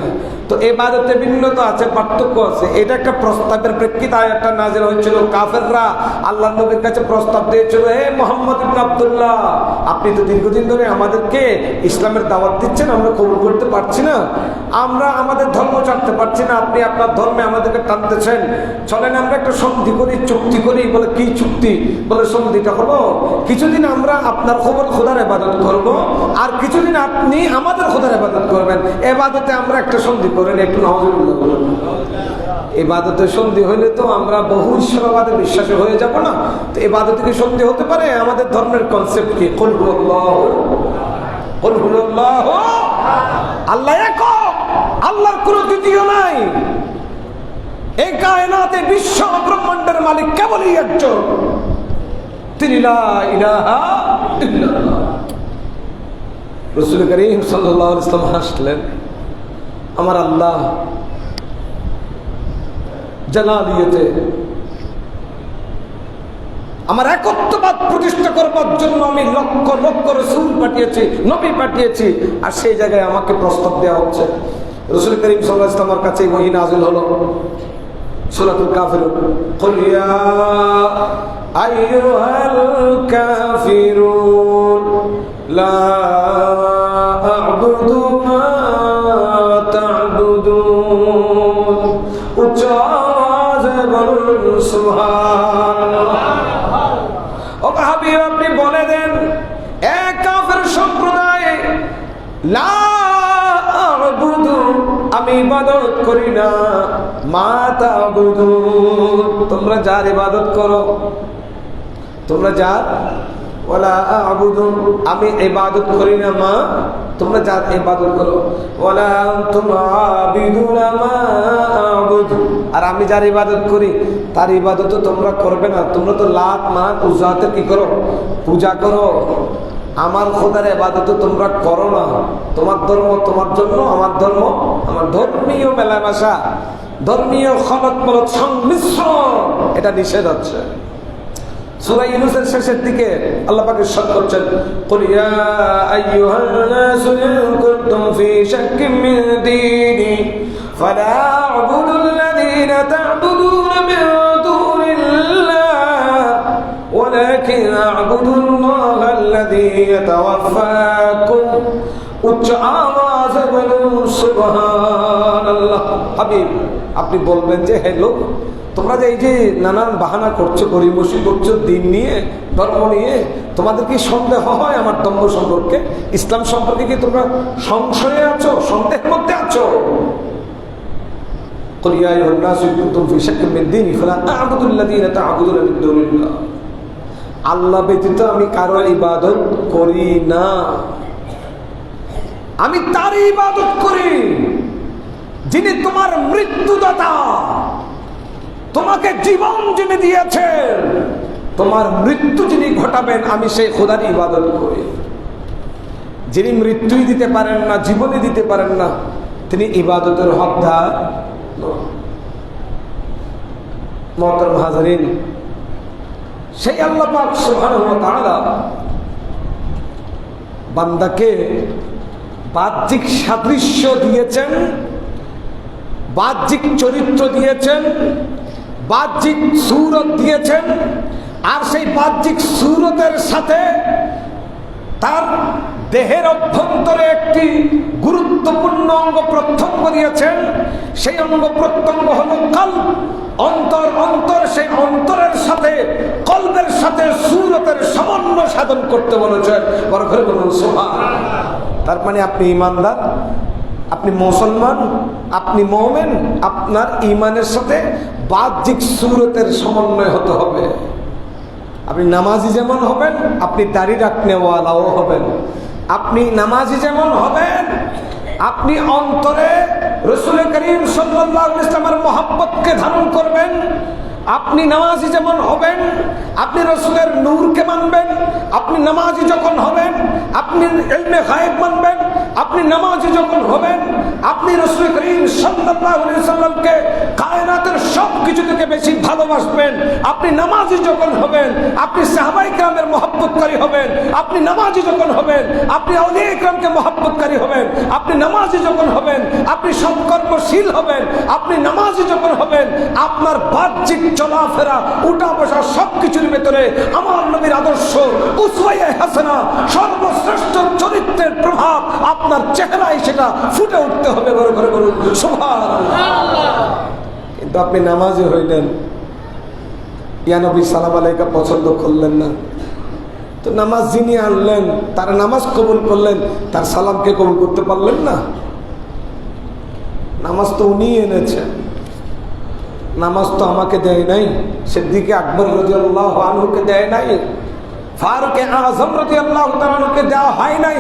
তো ইবাদতে ভিন্নতা আছে, পার্থক্য আছে। এটা একটা প্রস্তাবের প্রেক্ষিতে আয়াতটা নাযিল হয়েছিল। কাফেররা আল্লাহর নবীর কাছে প্রস্তাব দিয়েছিল, হে মুহাম্মদ ইবনে আব্দুল্লাহ, আপনি তো দীর্ঘদিন ধরে আমাদেরকে ইসলামের দাওয়াত দিচ্ছেন, আমরা কবুল করতে পারছি না, আমরা আমাদের ধর্ম ছাড়তে পারছি না, আপনি আপনার ধর্মে আমাদেরকে টানতেছেন, চলেন আমরা একটা সন্ধি করি, চুক্তি করি। বলে কি চুক্তি? বলে সন্ধিটা হলো কিছুদিন আমরা আপনার খোদার ইবাদত করব, আর কিছুদিন আপনি আমাদের খোদার ইবাদত করবেন। ইবাদতে আমরা একটা সন্ধি করেন, একটু নাউজুবিল্লাহ বলুন। ইবাদতে সন্ধি হইলে তো আমরা বহু ঈশ্বরবাদে বিশ্বাসী হয়ে যাব না। তো ইবাদতে কি সন্ধি হতে পারে? আমাদের ধর্মের কনসেপ্ট কি? কুল হুয়াল্লাহু, কুল হুয়াল্লাহু, আল্লাহ এক, আল্লাহর কোনো দ্বিতীয় নাই। এই কায়নাতে বিশ্ব ব্রহ্মাণ্ডের মালিক কেবলই একজন, তিনি লা ইলাহা ইল্লাল্লাহ। রাসূল করিম সাল্লাল্লাহু আলাইহি ওয়াসাল্লাম হাসলেন, আমার আল্লাহ জালালিয়তে আমার একত্ববাদ প্রতিষ্ঠা করবার জন্য আমি লক্ষ লক্ষ রাসূল পাঠিয়েছি, নবী পাঠিয়েছি, আর সেই জায়গায় আমাকে প্রস্তাব দেওয়া হচ্ছে। রাসূল করিম সাল্লাল্লাহু আলাইহি ওয়াসাল্লামের কাছে ওহী নাযিল হলো, সূরাতুল কাফিরুন, কুল ইয়া আইয়ুহাল কাফিরুন লা আ'বুদু মা তা'বুদুন। উচ্চ আওয়াজে বলুন সুবহানাল্লাহ। ও হাবিব, আপনি বলে দেন, এক কাফের সম্প্রদায়, লা আ'বুদু, আমি ইবাদত করি না, মা তা'বুদুন, তোমরা যার ইবাদত করো, তোমরা যার, ওয়ালা আ'বুদু, আমি ইবাদত করি না, মা, তোমরা যার ইবাদত করো, ওয়ালা আনতুম আবিদুনা মা আ'বুদু, আর আমি যার ইবাদত করি তার ইবাদত তোমরা করবে না। তোমরা তো লাত মানাত উজ্জাতে কি করো? পূজা করো। আমার খোদার ইবাদত তোমরা করো না। তোমার ধর্ম তোমার জন্য, আমার ধর্ম আমার। ধর্মীয় মেলামেশা, ধর্মীয় খলত মলত সংমিশ্রণ, এটা নিষেধ হচ্ছে। সূরা ইউনূসের শেষের দিকে আল্লাহ পাক ইরশাদ করছেন, কুল ইয়া আইয়ুহান নাসু ইন কুনতুম ফি শাক্কিন মিন দীনি ফালা আ'বুদুল্লাযীনা তা'বুদুনা মিন দুনিল্লাহ ওয়ালাকিন আ'বুদুল্লাহাল্লাযী ইয়াতাওয়াফফাকুম। উচ্চ আওয়াজে বলুন সুবহানাল্লাহ। হাবিব, আপনি বলবেন যে, হে লোক, তোমরা যে এই যে নানান বাহানা করছো, গরিমসি করছো দিন নিয়ে, ধর্ম নিয়ে, তোমাদের কি সন্দেহ হয় আমার ধর্ম সম্পর্কে, ইসলাম সম্পর্কে? কি তোমরা সংশয়ে আছো, সন্দেহের মধ্যে আছো? কুল ইয়া আইয়ুহান নাসু ইন কুনতুম ফি শাক্কিন মিন দীনি ফালা আ'বুদুল্লাযীনা তা'বুদুনা মিন দুনিল্লাহ। আল্লাহ ব্যতীত আমি কারো ইবাদত করি না, আমি তার ইবাদত করি যিনি তোমার মৃত্যুদাতা, তোমাকে জীবন যিনি দিয়েছেন, তোমার মৃত্যু যিনি ঘটাবেন, আমি সেই খোদার ইবাদত করি। যিনি মৃত্যুই দিতে পারেন না, জীবনই দিতে পারেন না, তিনি ইবাদতের হকদার। মুহতারাম হাজিরিন, সেই আল্লাহ পাক সুবহানাহু ওয়া তাআলা বান্দাকে বাহ্যিক সাদৃশ্য দিয়েছেন, বাহ্যিক চরিত্র দিয়েছেন, বাহ্যিক সূরত দিয়েছেন, আর সেই বাহ্যিক সূরতের সাথে তার দেহের অভ্যন্তরে একটি গুরুত্বপূর্ণ অঙ্গ প্রত্যঙ্গ দিয়েছেন। সেই অঙ্গ প্রত্যঙ্গ হলো কলব, অন্তর। অন্তর, সেই অন্তরের সাথে কলবের সাথে সূরতের সমন্বয় সাধন করতে বলেছেন। বড় করে বলুন সুবহানাল্লাহ। তার মানে আপনি ঈমানদার, আপনি মুসলমান, আপনি মুমিন, আপনার ঈমানের সাথে বাহ্যিক সূরতের সমন্বয় হতে হবে। আপনি নামাজি যেমন হবেন, আপনি দাড়ি রাখনেওয়ালাও হবেন। আপনি নামাজি যেমন হবেন, আপনি অন্তরে রাসূল করিম সাল্লাল্লাহু আলাইহি ওয়াসাল্লামের মহব্বতকে ধারণ করবেন। আপনি নামাজি যেমন হবেন, আপনি রাসূলের নূরকে মানবেন। আপনি নামাজি যখন হবেন, আপনি ইলমে গায়েব মানবেন। আপনি নামাজি যখন হবেন, আপনি রাসূল করিম সাল্লাল্লাহু আলাইহি ওয়াসাল্লামকে কায়নাতের সব কিছু থেকে বেশি ভালোবাসবেন। আপনি নামাজি যখন হবেন, আপনি সাহাবায়ে কেরামের মহব্বতকারী হবেন। আপনি নামাজি যখন হবেন, আপনি আউলিয়া কেরামকে মহব্বতকারী হবেন। আপনি নামাজি যখন হবেন, আপনি সৎকর্মশীল হবেন। আপনি নামাজি যখন হবেন, আপনার বাহ্যিক চলাফেরা, উঠা বসা সবকিছুর ভেতরে আমার নবীর আদর্শ, উসওয়ায়ে হাসানা, সর্বশ্রেষ্ঠ চরিত্রের প্রভাব আপনার চেহারায় সেটা ফুটে উঠতে হবে। বড় করে বলুন সুবহানাল্লাহ। কিন্তু আপনি নামাজি হইলেন, ইয়া নবী সালাম আলাইকা পছন্দ করলেন না, তো নামাজ যিনি আনলেন তার নামাজ কবুল করলেন, তার সালামকে কবুল করতে পারলেন না। নামাজ তো উনি এনেছেন, নামাজ তো আমাকে দেয় নাই, সিদ্দিক আকবর রাদিয়াল্লাহু আনহুকে দেয় নাই, ফারুক আযম রাদিয়াল্লাহু তাআলা আনহুকে দেওয়া হয় নাই,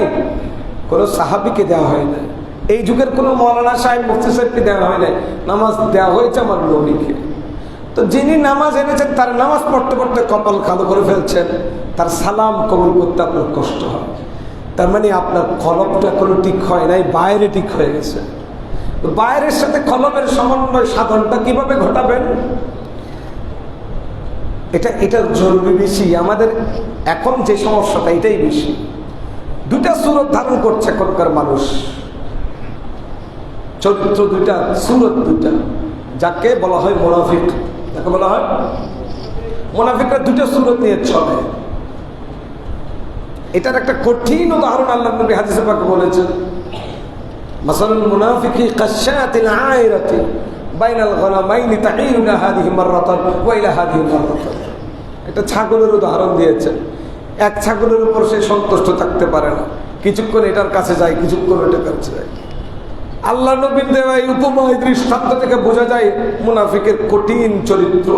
কোন সাহাবীকে দেওয়া হয় নাই, এই যুগের কোন মাওলানা সাহেব মুফতি সাহেবকে দেওয়া হয় নাই। নামাজ দেওয়া হয়েছে আমার নবীকে। তো যিনি নামাজ এনেছেন তার নামাজ পড়তে পড়তে কপাল কালো করে ফেলছেন, তার সালাম কবুল করতে আপনার কষ্ট হয়। তার মানে আপনার কলবটা কোনো ঠিক হয় নাই, বাইরে ঠিক হয়ে গেছে। বাইরের সাথে কলমের সমন্বয় সাধনটা কিভাবে ঘটাবেন? এটার জরুরি বেশি। আমাদের এখন যে সমস্যাটা এটাই বেশি। দুটা সুরত ধারণ করছে এখনকার মানুষ, চরিত্র দুইটা, সুরত দুইটা, যাকে বলা হয় মুনাফিক। যাকে বলা হয় মুনাফিকরা দুটা সুরত নিয়ে চলে। এটার একটা কঠিন উদাহরণ আল্লাহ নবী হাদিসে পাকে বলেছেন, মাসালুল মুনাফিকি কাশাতিল আয়রাতি বাইনাল গনামাইনি তাঈরুনা হাদিহি মাররাতান ওয়া ইলা হাদিহি মাররাতান। একটা ছাগলের উদাহরণ দিয়েছেন। এক ছাগলের উপর সে সন্তুষ্ট থাকতে পারে না, কিছুক্ষণ এটার কাছে যায়, কিছুক্ষণ এটার কাছে যায়। আল্লাহ নবীর দেওয়া এই উপমা, এই দৃষ্টান্ত থেকে বোঝা যায় মুনাফিকের কঠিন চরিত্র।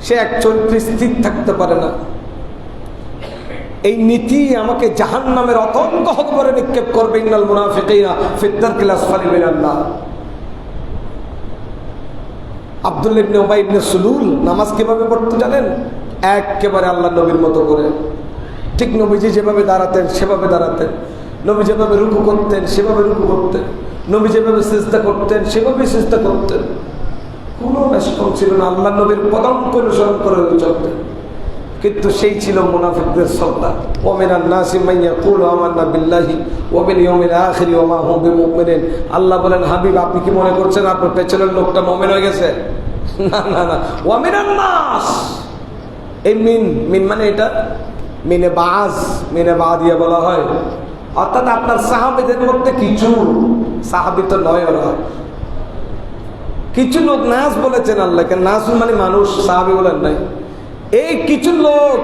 সে এক চরিত্রে স্থির থাকতে পারে না। এই নীতি আমাকে জাহান্নামের অতল গহ্বরে নিক্ষেপ করবে। ইন্নাল মুনাফিকিনা ফিদ দারকিল আসফালি মিনান নার। আব্দুল্লাহ ইবনে উবাই ইবনে সুলুল নামাজ কিভাবে পড়তে জানেন? একেবারে আল্লাহ নবীর মতো করে, ঠিক নবীজি যেভাবে দাঁড়াতেন সেভাবে দাঁড়াতেন, নবী যেভাবে রুকু করতেন সেভাবে রুকু করতেন, নবী যেভাবে সিজদা করতেন সেভাবে সিজদা করতেন। কোনো ব্যস্তম ছিল না, আল্লাহ নবীর পদাঙ্ক অনুসরণ করে চলতেন। কিন্তু সেই ছিল মুনাফিকদের সত্তা। ওয়া মিনান নাসি মান ইয়াকুলু আমান্না বিল্লাহি ওয়া বিল ইয়াউমিল আখির ওয়া মা হুম বিমুমিনিন। আল্লাহ বলেন, হাবিব আপনি কি মনে করছেন আপনার পেছনের লোকটা মুমিন হয়ে গেছে? না না না। ওয়া মিনান নাস, এই মিন মানে এটা মিনে বাজ, মিনে বাদিয়া বলা হয়। অর্থাৎ আপনার সাহাবীদের মধ্যে কিছু, সাহাবী তো নয় ওরা, কিছু লোক, নাস বলেছেন আল্লাহকে, নাস মানে মানুষ, সাহাবী বলেন নাই। এই কিছু লোক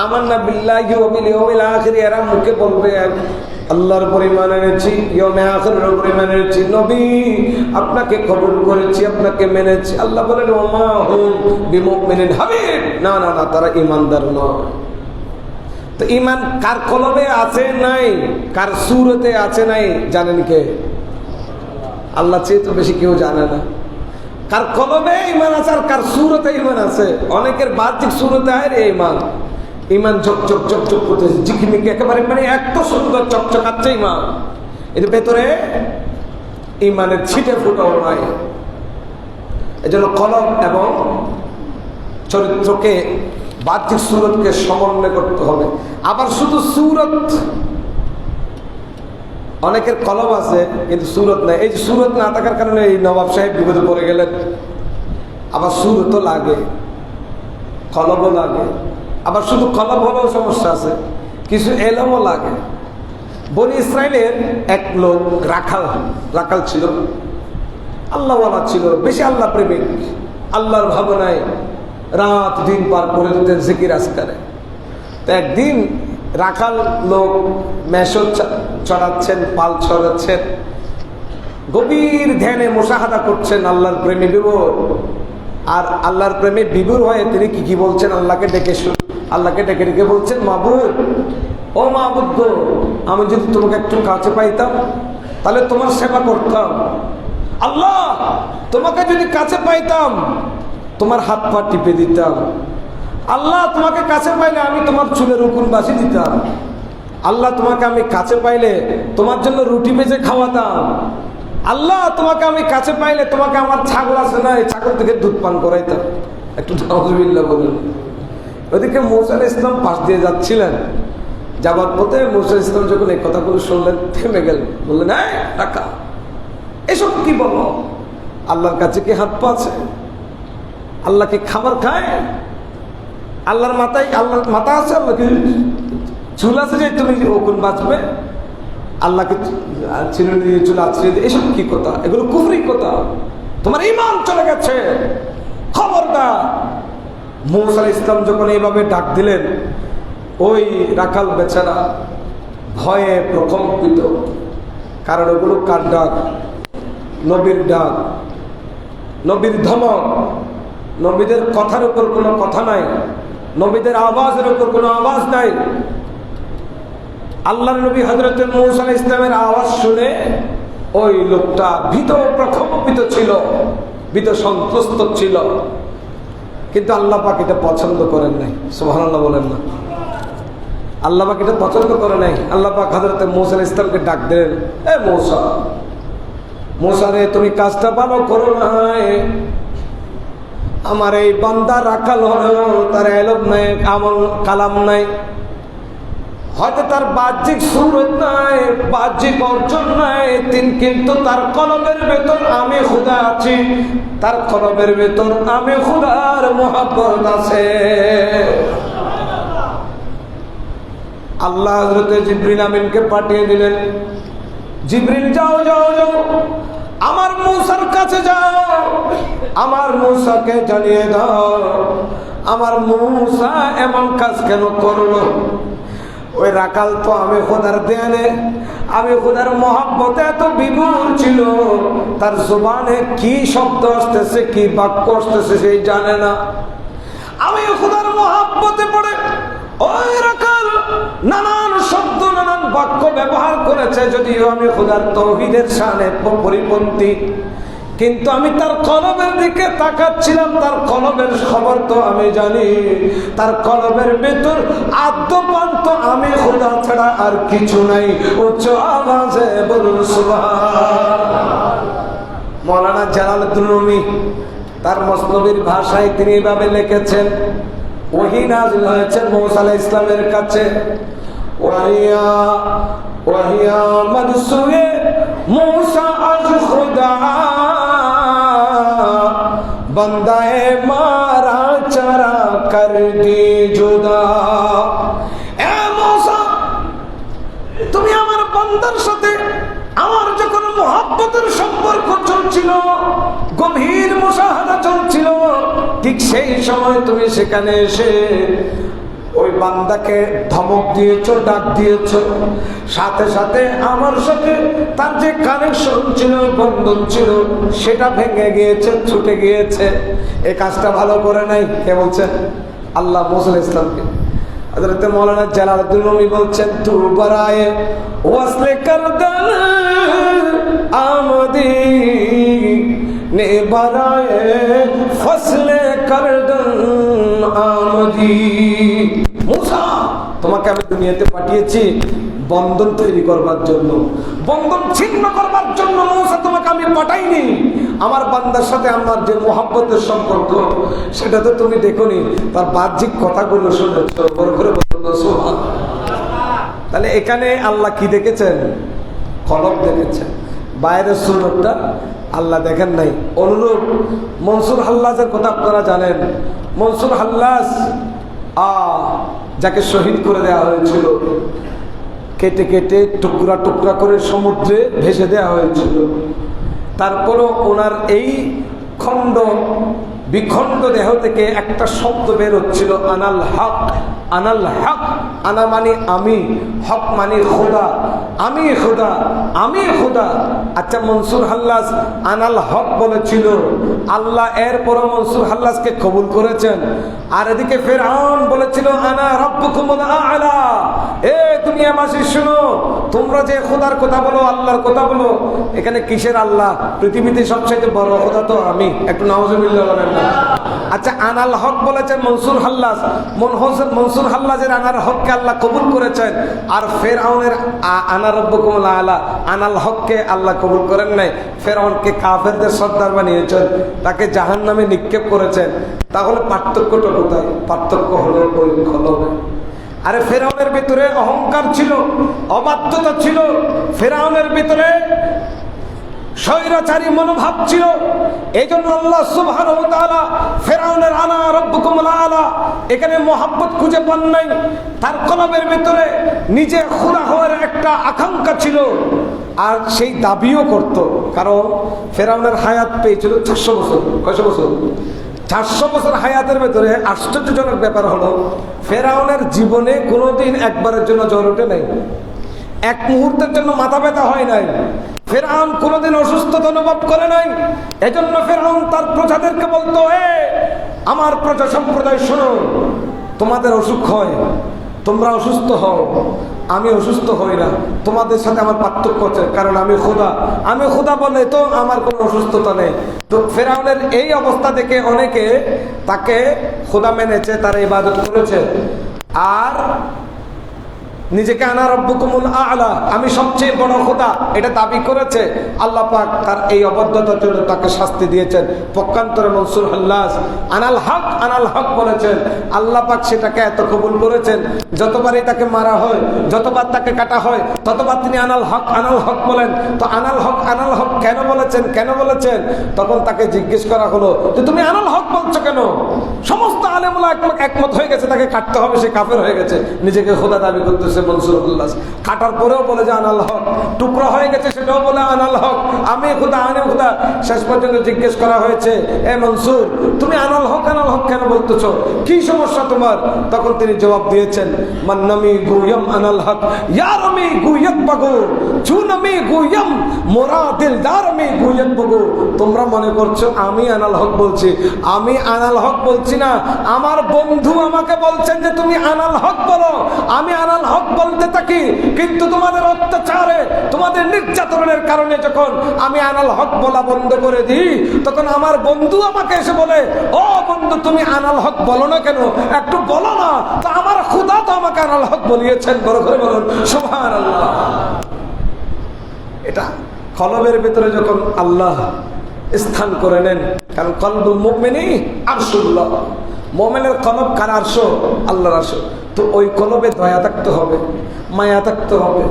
আমান্না বিল্লাহি ওয়া বিল ইয়াউমিল আখির, এরা মুখে বলবে আল্লাহর উপর ঈমান এনেছি, ইয়াউমে আখিরের উপর ঈমান এনেছি, নবী আপনাকে কবুল করেছি, আপনাকে মেনেছি। আল্লাহ বলেন ওয়া মা হুম বিমুমিনিন। হাবিব না না না, তারা ঈমানদার নয়। তো ঈমান কার কলবে আছে নাই, কার সুরতে আছে নাই জানেন কে? আল্লাহ চেয়ে তো বেশি কেউ জানে না কার কলবে ঈমান আছে আর কার সুরতে ঈমান আছে। অনেকের বাহ্যিক সুরতে হয় রে ঈমান, ঈমান ঝকঝক ঝকঝক করতেছে, ঝিকমিকি একেবারে, মানে এত সুন্দর চকচকাচ্ছে ঈমান, এর ভেতরে ঈমানের ছিটে ফুটাও নাই। এজন্য কলব এবং চরিত্রকে, বাহ্যিক সুরতকে সমন্বয় করতে হবে। আবার শুধু সুরত, অনেকের কলব আছে কিন্তু সুরত নাই। এই যে সুরত না থাকার কারণে এই নবাব সাহেব বিপদে পড়ে গেলেন। আবার সুরতও লাগে, কলবও লাগে। আবার শুধু কলব হলেও সমস্যা আছে, কিছু এলমও লাগে। বনি ইসরায়েলের এক লোক রাখাল ছিল, আল্লাহওয়ালা ছিল, বেশি আল্লাহ প্রেমিক, আল্লাহর ভাবনায় রাত দিন পার করে দিতেন জিকির আজকারে। তো একদিন রাখাল লোক মেষও চড়াচ্ছেন, পাল চড়াচ্ছেন, গভীর ধ্যানে মুশাহাদা করছেন, আল্লাহর প্রেমে বিভোর। আর আল্লাহর প্রেমে বিভোর হয়ে তিনি কি বলছেন? আল্লাহকে ডেকে ডেকে বলছেন, মাবুদ, ও মাবুদ গো, আমি যদি তোমাকে একটু কাছে পাইতাম তাহলে তোমার সেবা করতাম। আল্লাহ, তোমাকে যদি কাছে পাইতাম তোমার হাত পা টিপে দিতাম। আল্লাহ, তোমাকে কাছে পাইলে আমি তোমার চুলের উকুন বাসি দিতাম। আল্লাহ, তোমাকে আমি কাছে পাইলে তোমার জন্য রুটি ভেজে খাওয়াতাম। আল্লাহ তোমাকে আমি কাছে পাইলে তোমাকে আমার ছাগল আছে না, এই ছাগল থেকে দুধ পান করাইতাম। একটু নাউজুবিল্লাহ বলুন। ওদিকে মূসা আলাইহিস সালাম পাশ দিয়ে যাচ্ছিলেন, যাবার পথে মূসা আলাইহিস সালাম যখন এই কথাগুলো শুনলেন থেমে গেলেন, বললেন টাকা এসব কি বলো? আল্লাহর কাছে কি হাত পা আছে? আল্লাহ কি খাবার খায়? আল্লাহর মাথা আছে? আল্লাহ কি চুল আছে যে তুমি ওকুন বাঁচবে? আল্লাহকে চিনে দিয়ে চুল আছড়ে দিয়ে, এসব কি কথা? এগুলো কুফরি কথা, তোমার ঈমান চলে গেছে, খবরদার। মূসা আলাইহিস সালাম যখন এইভাবে ডাক দিলেন, ওই রাখাল বেচারা ভয়ে প্রকম্পিত। কারণ ওগুলো কার ডাক? নবীর ডাক, নবীর ধমক। নবীদের কথার উপর কোনো কথা নাই, নবীদের আওয়াজের উপর কোনো আওয়াজ নাই। আল্লাহর নবী হযরত মূসা আলাইহিস সালামের আওয়াজ শুনে ওই লোকটা ভীত প্রকম্পিত ছিল, ভীত সন্ত্রস্ত ছিল। কিন্তু আল্লাহ পাক এটা পছন্দ করেন নাই। সুবহানাল্লাহ বলেন না। আল্লাহ পাক এটা পছন্দ করে নাই। আল্লাহ পাক হযরত মূসা আলাইহিস সালামকে ডাক দিলেন, মূসা রে, তুমি কাজটা ভালো করো নাই। আমার এই বান্দা রাখাল হলো, তার এলম নাই, আমল কালাম নাই, হয়তো তার বাহ্যিক সুরত নাই, বাহ্যিক অর্জন নাই, কিন্তু তার কলবের ভেতর আমি খোদা আছি, তার কলবের ভেতর আমি খোদার মহব্বত আছে। আল্লাহ হযরত জিবরিল আমিনকে পাঠিয়ে দিলেন, জিবরিল যাও যাও যাও, আমার মূসার কাছে যাও, আমার মূসাকে জানিয়ে দাও আমার মূসা এমন কাজ কেন করলো। ওই রাখাল তো আমি খোদার দেয়ালে, আমি খোদার মহব্বতে এত বিভোর ছিল, তার জবানে কি শব্দ আসতেছে, কি বাক্য আসতেছে সেই জানে না। আমি খোদার মহব্বতে পড়ে ওই রাখাল নানান শব্দ, নানান বাক্য ব্যবহার করেছে, যদিও আমি খোদার তাওহীদের শানে পরিপন্থী, কিন্তু আমি তার কলবের দিকে তাকাচ্ছিলাম। তার কলবের খবর তো আমি জানি, তার কলবের ভেতর আদ্যপান্ত আমি খোদা ছাড়া আর কিছু নাই। উচ্চ আওয়াজে বলুন সুবহানাল্লাহ। মাওলানা জালালউদ্দিন রুমি তার মসনবির ভাষায় তিনি এভাবে লিখেছেন, ওহী নাযিল হয়েছে মূসা আলাইহিস সালামের কাছে, ওয়াহিয়া মদসুয়ে মূসা আজ খুদা বন্দায়ে মারা চারা কর দি জুদা। এ মূসা, তুমি আমার বান্দার সাথে আমার যখন মুহাব্বতের সম্পর্ক চলছিল, গভীর মুশাহাদা চলছিল, ঠিক সেই সময় তুমি সেখানে এসে ওই বান্দাকে ধমক দিয়েছো, ডাক দিয়েছো, সাথে সাথে আমার সাথে তার যে কানেকশন ছিল, বন্ধন ছিল, সেটা ভেঙে গিয়েছে, ছুটে গিয়েছে। এই কাজটা ভালো করে নাই। কে বলছেন? আল্লাহ মূসা আলাইহিস সালামকে। হযরত মাওলানা জালালউদ্দিন রুমি বলছেন, তু বরায়ে ওয়াসলে করদান আমদি নে বরায়ে ফসলে করদান আমদি। মূসা, তোমাকে আমি দুনিয়াতে পাঠিয়েছি বন্ধন তৈরি করবার জন্য, বন্ধন ছিন্ন করবার জন্য। মূসা, তোমাকে আমি পাঠাইনি। আমার বান্দার সাথে আমার যে মুহাব্বতের সম্পর্ক, সেটা তো তুমি দেখোনি, তার বাহ্যিক কথাগুলো শুনেছো। বড় করে বলুন সুবহানাল্লাহ। তাহলে এখানে আল্লাহ কি দেখেছেন? কলব দেখেছেন, বাইরের সুরতটা আল্লাহ দেখেন নাই। অনুরূপ মনসুর হাল্লাজের কথা আপনারা জানেন। মনসুর হাল্লাজ যাকে শহীদ করে দেওয়া হয়েছিল, কেটে কেটে টুকরা টুকরা করে সমুদ্রে ভেসে দেওয়া হয়েছিল। তারপরও ওনার এই খণ্ড বিখণ্ড দেহ থেকে একটা শব্দ বের হচ্ছিল, আনাল হক, আনাল হক। আনা মানে আমি, হক মানে খোদা, আমি খোদা, আমি খোদা। আচ্ছা, মনসুর হাল্লাজ আনাল হক বলেছিল, আল্লাহ এরপরও মনসুর হাল্লাজকে কবুল করেছেন। আর এদিকে ফিরআউন বলেছিল, আনা রাব্বুকুমুল আ'লা, এ দুনিয়াবাসী শুনো, তোমরা যে খোদার কথা বলো, আল্লাহর কথা বলো, এখানে কিসের আল্লাহ? পৃথিবীতে সবচেয়ে বড় খোদা তো আমি। একটু নাউজুবিল্লাহ বলেন না। আচ্ছা, আনাল হক বলেছেন মনসুর হাল্লাজ। মনসুর হাল্লাজের আনার হককে আল্লাহ কবুল করেছেন, আর ফেরাউনের আনা রব্বুকুমুল আলা আনাল হককে আল্লাহ কবুল করেন নাই। ফেরাউনকে কাফেরদের সর্দার বানিয়েছেন, তাকে জাহান্নামে নিক্ষেপ করেছেন। তাহলে পার্থক্যটা কোথায়? পার্থক্য হলো ওই কলমে। আরে ফেরাউনের ভিতরে অহংকার ছিল, অবাধ্যতা ছিল, ফেরাউনের ভিতরে স্বৈরাচারী মনোভাব ছিল। এই জন্য আল্লাহ সুবহানাহু ওয়া তাআলা ফেরাউনের আনা রাব্বুকুমুল আলা এখানে মোহাব্বত খুঁজে পান নাই। তার কলবের ভিতরে নিজে খোদা হওয়ার একটা আকাঙ্ক্ষা ছিল, আর সেই দাবিও করত। কারণ ফেরাউনের হায়াত পেয়েছিল 400 বছর। কয়শো বছর? 400 বছর হায়াতের ভেতরে আশ্চর্যজনক ব্যাপার হলো, ফেরাউনের জীবনে কোনোদিন একবারের জন্য জ্বর ওঠে নাই, এক মুহূর্তের জন্য মাথা ব্যথা হয় নাই। ফেরাউন কোনোদিন অসুস্থতা অনুভব করে নাই। এজন্য ফেরাউন তার প্রজাদেরকে বলতো, আমার প্রজা সম্প্রদায় শোনো, তোমাদের অসুখ হয়, তোমরা অসুস্থ হও, আমি অসুস্থ হই না। তোমাদের সাথে আমার পার্থক্য আছে, কারণ আমি খোদা। আমি খোদা বলে তো আমার কোনো অসুস্থতা নেই। তো ফেরাউনের এই অবস্থা দেখে অনেকে তাকে খোদা মেনেছে, তার ইবাদত করেছে, আর নিজেকে আনা রব্বুকুমুল আলা, আমি সবচেয়ে বড় খোদা, এটা দাবি করেছে। আল্লাহ পাক তার এই অবদ্ধতার জন্য তাকে শাস্তি দিয়েছেন। পক্ষান্তরে মনসুর হাল্লাজ আনাল হক বলেছেন। আল্লাহ পাক সেটাকে এত কবুল করেছেন, যতবারই তাকে মারা হয়, যতবার তাকে কাটা হয়, ততবার তিনি আনাল হক বলেন। তো আনাল হক কেন বলেছেন? তখন তাকে জিজ্ঞেস করা হলো যে তুমি আনাল হক বলছো কেন? সমস্ত আলেমুলা একমত হয়ে গেছে তাকে কাটতে হবে, সে কাফের হয়ে গেছে, নিজেকে খোদা দাবি করতেছে মনসুর হাল্লাজ। কাটার পরেও বলে যে আনাল হক, টুকরো হয়ে গেছে সেটাও বলে আনাল হক, আমি খোদা। শেষ পর্যন্ত জিজ্ঞেস করা হয়েছে, এ মনসুর, তুমি আনাল হক কেন বলতেছো? কি সমস্যা তোমার? তখন তিনি জবাব দিয়েছেন, মান্নামি গুয়ম আনাল হক ইয়ারমি গুয়ত বাগো চুনমি গুয়ম মোরা দিলদারমি গুয়ত বাগো। তোমরা মনে করছো আমি আনাল হক বলছি, আমি আনাল হক বলছি না। আমার বন্ধু আমাকে বলছেন যে তুমি আনাল হক বলো, আমি আনাল হক বলতে থাকি, কিন্তু তোমাদের অত্যাচারে, তোমাদের নির্যাতনের কারণে যখন আমি আনাল হক বলা বন্ধ করে দিই, তখন আমার বন্ধু আমাকে এসে বলে, ও বন্ধু, তুমি আনাল হক বলো না কেন? একটু বলো না। তো আমার খোদা তো আমাকে আনাল হক বলিয়েছেন। বড় করে বলুন সুবহানাল্লাহ। এটা কলবের ভিতরে যখন আল্লাহ স্থান করে নেন, কারণ কলবুল মুমিনি আরশুল্লাহ, মুমিনের কলব কার আরশ? আল্লাহর আরশ। তো ওই কলবে দয়া থাকতে হবে, মায়া থাকতে হবে,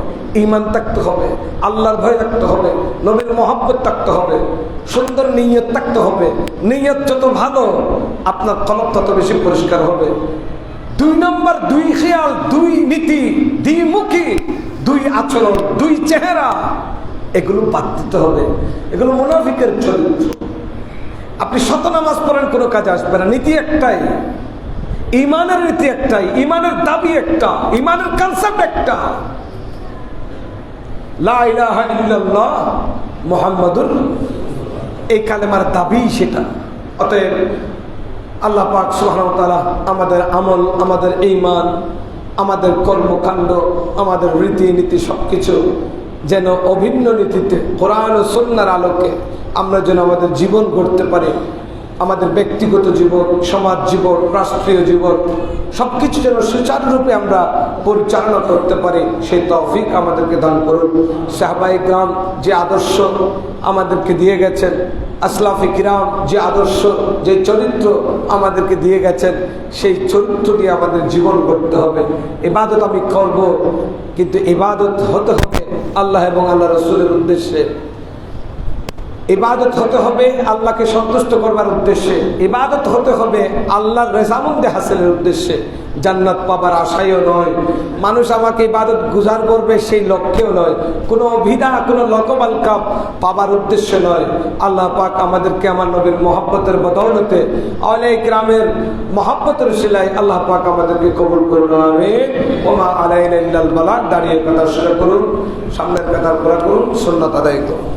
ঈমান থাকতে হবে, আল্লাহর ভয় থাকতে হবে, নবীর মহব্বত থাকতে হবে, সুন্দর নিয়ত থাকতে হবে। নিয়ত যত ভালো, আপনার কলব তত বেশি পরিষ্কার হবে। 2 নম্বর, 2 খেয়াল, 2 নীতি, 2 মুখী, 2 আচরণ, 2 চেহারা, এগুলো বাদ দিতে হবে। এগুলো মুনাফিকের চরিত্র। আপনি শত নামাজ পড়েন, কোনো কাজে আসবে না। নীতি একটাই, ইমানের নীতি একটাই, ইমানের দাবি একটা, ইমানের কনসেপ্ট একটা, লা ইলাহা ইল্লাল্লাহ মুহাম্মাদুর, এই কালেমার দাবি সেটা। অতএব আল্লাহ পাক সুবহানাহু ওয়া তাআলা আমাদের আমল, আমাদের ঈমান, আমাদের কর্মকাণ্ড, আমাদের রীতিনীতি সবকিছু যেন অভিন্ন নীতিতে কোরআন ও সুন্নাহর আলোকে আমরা যেন আমাদের জীবন গড়তে পারি। আমাদের ব্যক্তিগত জীবন, সমাজ জীবন, রাষ্ট্রীয় জীবন সবকিছু যেন সুচারুরূপে আমরা পরিচালনা করতে পারি, সেই তৌফিক আমাদেরকে দান করুন। সাহাবায়ে কিরাম যে আদর্শ আমাদেরকে দিয়ে গেছেন, আসলাফে কিরাম যে আদর্শ, যে চরিত্র আমাদেরকে দিয়ে গেছেন, সেই চরিত্র দিয়ে আমাদের জীবন গড়তে হবে। ইবাদত আমি করব, কিন্তু ইবাদত হতে হবে আল্লাহ এবং আল্লাহ রাসূলের উদ্দেশ্যে। ইবাদত হতে হবে আল্লাহকে সন্তুষ্ট করবার উদ্দেশ্যে। ইবাদত হতে হবে আল্লাহর রেজামন্দি হাসিলের উদ্দেশ্যে, জান্নাত পাবার আশায়ও নয়। মানুষ আমাকে ইবাদত গুজার করবে সেই লক্ষ্যেও নয়, কোনো অভিধা, কোনো লকবালকাপ পাবার উদ্দেশ্য নয়। আল্লাহ পাক আমাদেরকে আমার নবীর মহব্বতের বদৌলতে, আউলিয়া কিরামের মহব্বতের সিলাই আল্লাহ পাক আমাদেরকে কবুল করুন। আমিন। ওমা আলাইনা ইল্লাল বালাগ। দাঁড়িয়ে কথা শুরু করুন, সামনের কথা পুরা করুন, সুন্নাত আদায় করুন।